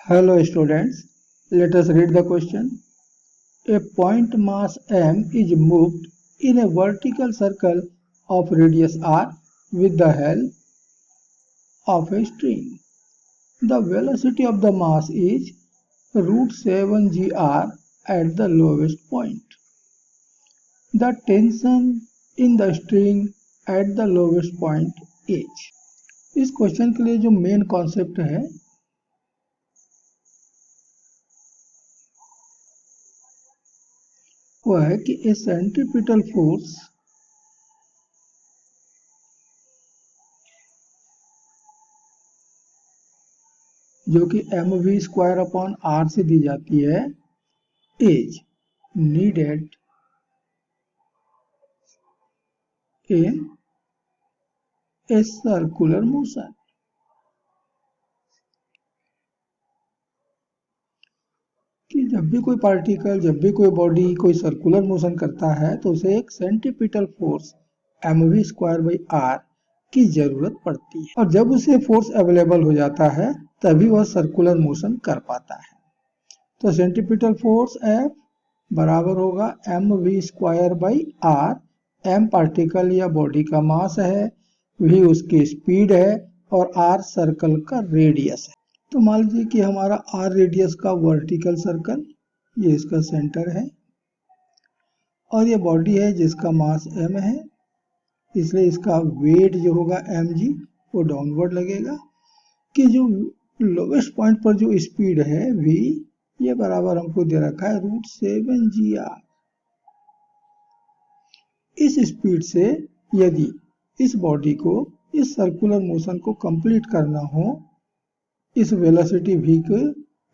Hello students, let us read the question. A point mass m is moved in a vertical circle of radius r with the help of a string. The velocity of the mass is √7 gr at the lowest point. The tension in the string at the lowest point h. इस question के लिए जो main concept है वो है कि ए centripetal force जो कि mv²/r से दी जाती है is needed in a circular motion. कि जब भी कोई पार्टिकल, जब भी कोई बॉडी कोई सर्कुलर मोशन करता है तो उसे एक सेंट्रीपिटल फोर्स mv²/r की जरूरत पड़ती है, और जब उसे फोर्स अवेलेबल हो जाता है तभी वह सर्कुलर मोशन कर पाता है। तो सेंट्रीपिटल फोर्स F बराबर होगा mv²/r। m पार्टिकल या बॉडी का मास है, v उसकी स्पीड है और r सर्कल का रेडियस है। तो मान लीजिए कि हमारा r रेडियस का वर्टिकल सर्कल ये इसका सेंटर है और ये बॉडी है जिसका मास m है, इसलिए इसका वेट जो होगा mg वो डाउनवर्ड लगेगा। कि जो लोवेस्ट पॉइंट पर जो स्पीड है v ये बराबर हमको दे रखा है √7 gr। इस स्पीड से यदि इस बॉडी को इस सर्कुलर मोशन को कंप्लीट करना हो, इस वेलोसिटी v के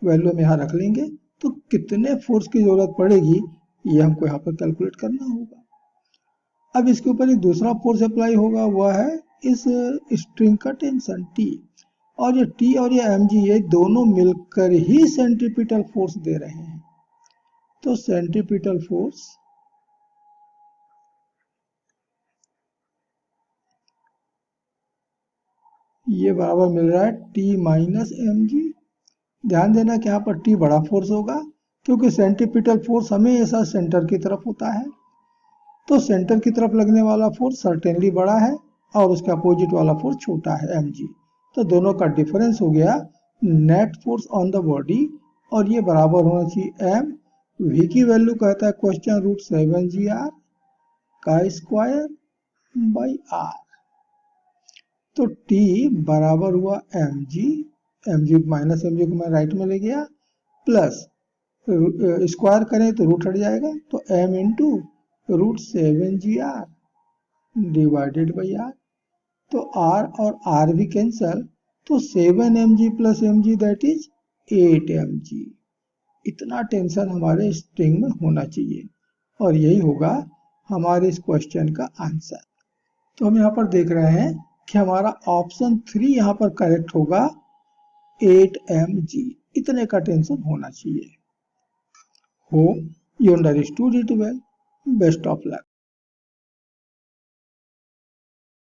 वैल्यू में यहाँ रख लेंगे तो कितने फोर्स की जरूरत पड़ेगी ये हमको यहाँ पर कैलकुलेट करना होगा। अब इसके ऊपर एक दूसरा फोर्स अप्लाई होगा, वह है इस स्ट्रिंग का टेंशन T, और ये T और ये mg ये दोनों मिलकर ही सेंट्रीपिटल फोर्स दे रहे हैं। तो सेंट्रीपिटल फोर्स ये बराबर मिल रहा है T - mg। ध्यान देना कि यहाँ पर T बड़ा फोर्स होगा क्योंकि सेंट्रीपिटल फोर्स हमेशा सेंटर की तरफ होता है, तो सेंटर की तरफ लगने वाला फोर्स सर्टेनली बड़ा है और उसका अपोजिट वाला फोर्स छोटा है mg। तो दोनों का डिफरेंस हो गया net force on the body, और ये बराबर होना चाहिए m। v की वैल्यू कहता है क्वेश्चन √7 gr का स्क्वायर बाई r। तो T बराबर हुआ mg, mg को मैं राइट में ले गया, प्लस स्क्वायर करें तो रूट हट जाएगा, तो m into √7 gr divided by r। तो r और r भी कैंसल, तो 7 mg plus mg that is 8 mg। इतना टेंशन हमारे स्ट्रिंग में होना चाहिए और यही होगा हमारे इस क्वेश्चन का आंसर। तो हम यहाँ पर देख रहे हैं कि हमारा ऑप्शन 3 यहाँ पर करेक्ट होगा, 8 mg। इतने का टेंशन होना चाहिए। Hope you understood it well. Best of luck.